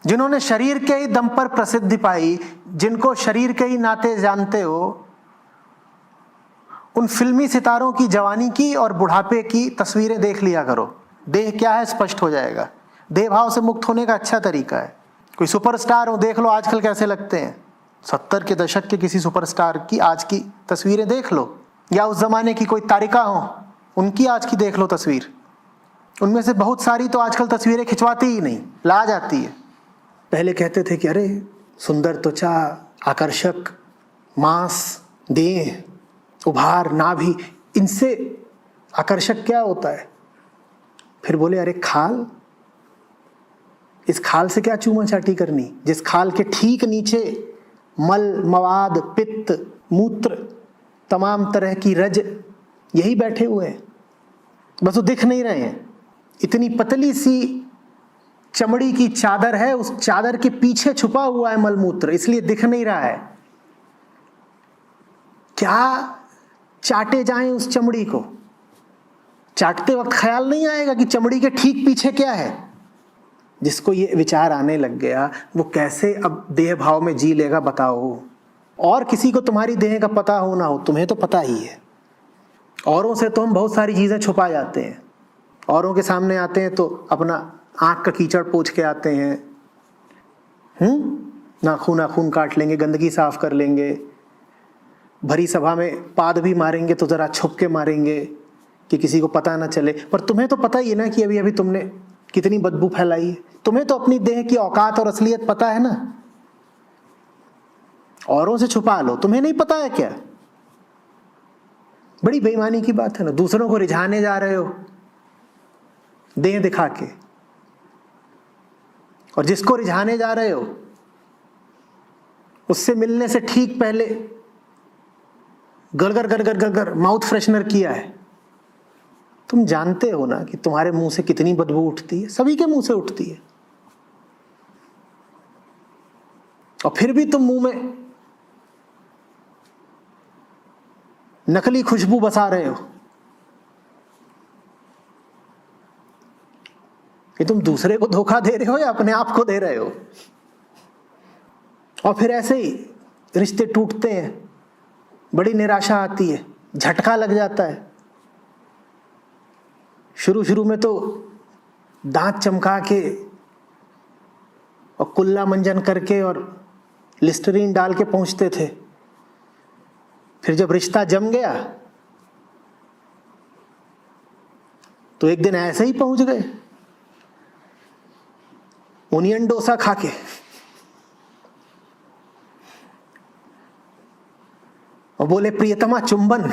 जिन्होंने शरीर के ही दम पर प्रसिद्धि पाई, जिनको शरीर के ही नाते जानते हो, उन फिल्मी सितारों की जवानी की और बुढ़ापे की तस्वीरें देख लिया करो। देह क्या है स्पष्ट हो जाएगा। देह भाव से मुक्त होने का अच्छा तरीका है। कोई सुपरस्टार हो, देख लो आजकल कैसे लगते हैं। 70 के दशक के किसी सुपरस्टार की आज की तस्वीरें देख लो, या उस जमाने की कोई तारिका हो, उनकी आज की देख लो तस्वीर। उनमें से बहुत सारी तो आजकल तस्वीरें खिंचवाती ही नहीं, ला जाती है। पहले कहते थे कि अरे सुंदर त्वचा, आकर्षक मांस, देह, उभार, नाभि, इनसे आकर्षक क्या होता है? फिर बोले अरे खाल, इस खाल से क्या चूमा चाटी करनी, जिस खाल के ठीक नीचे मल, मवाद, पित्त, मूत्र, तमाम तरह की रज यही बैठे हुए हैं, बस वो दिख नहीं रहे हैं। इतनी पतली सी चमड़ी की चादर है, उस चादर के पीछे छुपा हुआ है मलमूत्र, इसलिए दिख नहीं रहा है। क्या चाटे जाएं उस चमड़ी को? चाटते वक्त ख्याल नहीं आएगा कि चमड़ी के ठीक पीछे क्या है। जिसको ये विचार आने लग गया वो कैसे अब देह भाव में जी लेगा बताओ। और किसी को तुम्हारी देह का पता हो ना हो, तुम्हें तो पता ही है। औरों से तो हम बहुत सारी चीजें छुपा जाते हैं। औरों के सामने आते हैं तो अपना आंख का कीचड़ पोंछ के आते हैं, नाखून काट लेंगे, गंदगी साफ कर लेंगे, भरी सभा में पाद भी मारेंगे तो जरा छुप के मारेंगे कि किसी को पता ना चले। पर तुम्हें तो पता ही है ना कि अभी अभी तुमने कितनी बदबू फैलाई है। तुम्हें तो अपनी देह की औकात और असलियत पता है ना। औरों से छुपा लो, तुम्हें नहीं पता है क्या? बड़ी बेईमानी की बात है ना। दूसरों को रिझाने जा रहे हो देह दिखा के, और जिसको रिझाने जा रहे हो उससे मिलने से ठीक पहले गड़गड़ गड़गड़ गड़गड़ माउथ फ्रेशनर किया है। तुम जानते हो ना कि तुम्हारे मुंह से कितनी बदबू उठती है, सभी के मुंह से उठती है, और फिर भी तुम मुंह में नकली खुशबू बसा रहे हो कि तुम दूसरे को धोखा दे रहे हो या अपने आप को दे रहे हो। और फिर ऐसे ही रिश्ते टूटते हैं, बड़ी निराशा आती है, झटका लग जाता है। शुरू में तो दांत चमका के और कुल्ला मंजन करके और लिस्टरीन डाल के पहुंचते थे। फिर जब रिश्ता जम गया तो एक दिन ऐसे ही पहुंच गए ओनियन डोसा खा के, और बोले प्रियतमा चुंबन।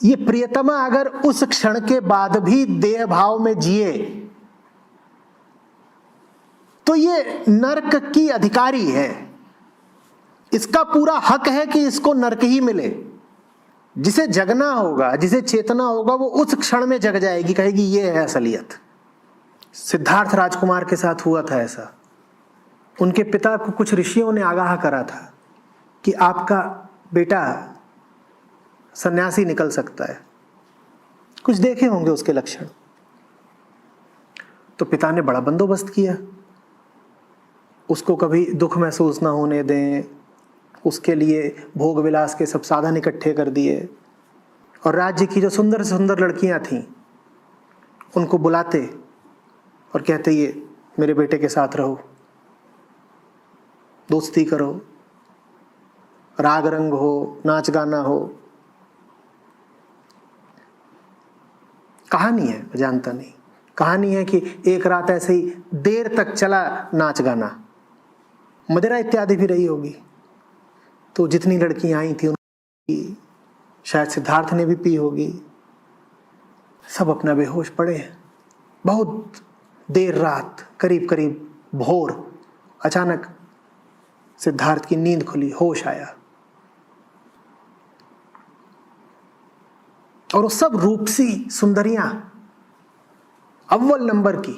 ये प्रियतमा अगर उस क्षण के बाद भी देह भाव में जिए तो ये नरक की अधिकारी है। इसका पूरा हक है कि इसको नरक ही मिले। जिसे जगना होगा, जिसे चेतना होगा, वो उस क्षण में जग जाएगी, कहेगी ये है असलियत। सिद्धार्थ राजकुमार के साथ हुआ था ऐसा। उनके पिता को कुछ ऋषियों ने आगाह करा था कि आपका बेटा सन्यासी निकल सकता है। कुछ देखे होंगे उसके लक्षण। तो पिता ने बड़ा बंदोबस्त किया, उसको कभी दुख महसूस ना होने दें, उसके लिए भोग विलास के सब साधन इकट्ठे कर दिए, और राज्य की जो सुंदर से सुंदर लड़कियां थीं उनको बुलाते और कहते ये मेरे बेटे के साथ रहो, दोस्ती करो, राग रंग हो, नाच गाना हो। कहानी है, जानता नहीं। कहानी है कि एक रात ऐसे ही देर तक चला नाच गाना, मदिरा इत्यादि भी रही होगी। तो जितनी लड़कियां आई थी उनकी शायद सिद्धार्थ ने भी पी होगी। सब अपना बेहोश पड़े हैं। बहुत देर रात, करीब करीब भोर, अचानक सिद्धार्थ की नींद खुली, होश आया, और वो सब रूपसी सुंदरियां अव्वल नंबर की,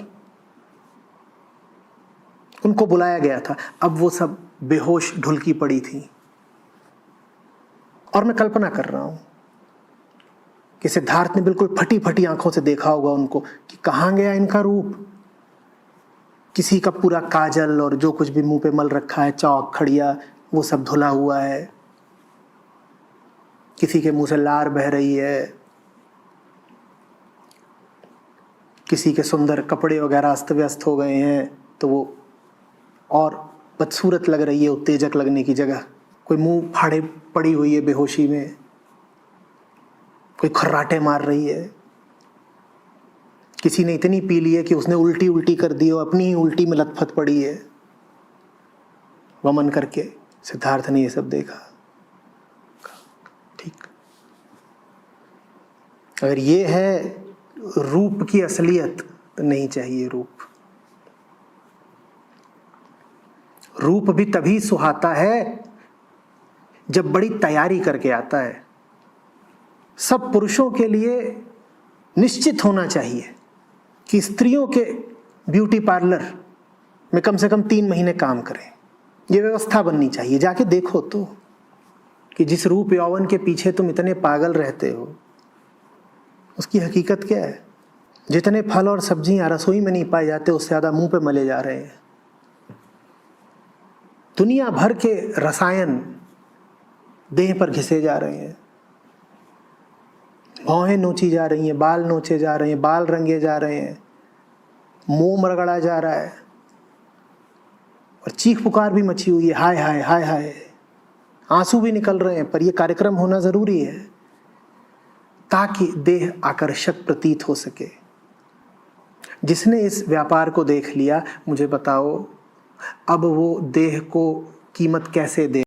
उनको बुलाया गया था। अब वो सब बेहोश ढुलकी पड़ी थी, और मैं कल्पना कर रहा हूं कि सिद्धार्थ ने बिल्कुल फटी फटी आंखों से देखा होगा उनको कि कहां गया इनका रूप, किसी का पूरा काजल और जो कुछ भी मुंह पे मल रखा है, चौक खड़िया, वो सब धुला हुआ है। किसी के मुंह से लार बह रही है, किसी के सुंदर कपड़े वगैरह अस्त व्यस्त हो गए हैं तो वो और बदसूरत लग रही है उत्तेजक लगने की जगह। कोई मुंह फाड़े पड़ी हुई है बेहोशी में, कोई खर्राटे मार रही है, किसी ने इतनी पी ली है कि उसने उल्टी उल्टी कर दी और अपनी ही उल्टी में लथपथ पड़ी है वमन करके। सिद्धार्थ ने ये सब देखा। ठीक, अगर ये है रूप की असलियत तो नहीं चाहिए रूप। रूप भी तभी सुहाता है जब बड़ी तैयारी करके आता है। सब पुरुषों के लिए निश्चित होना चाहिए कि स्त्रियों के ब्यूटी पार्लर में कम से कम 3 महीने काम करें। ये व्यवस्था बननी चाहिए। जाके देखो तो कि जिस रूप यौवन के पीछे तुम इतने पागल रहते हो उसकी हकीकत क्या है। जितने फल और सब्जियां रसोई में नहीं पाए जाते उससे ज़्यादा मुंह पे मले जा रहे हैं। दुनिया भर के रसायन देह पर घिसे जा रहे हैं। भौहें नोची जा रही हैं, बाल नोचे जा रहे हैं, बाल रंगे जा रहे हैं, मोम रगड़ा जा रहा है और चीख पुकार भी मची हुई है, हाय हाय हाय हाय। आंसू भी निकल रहे हैं। पर यह कार्यक्रम होना जरूरी है ताकि देह आकर्षक प्रतीत हो सके। जिसने इस व्यापार को देख लिया, मुझे बताओ अब वो देह को कीमत कैसे दे।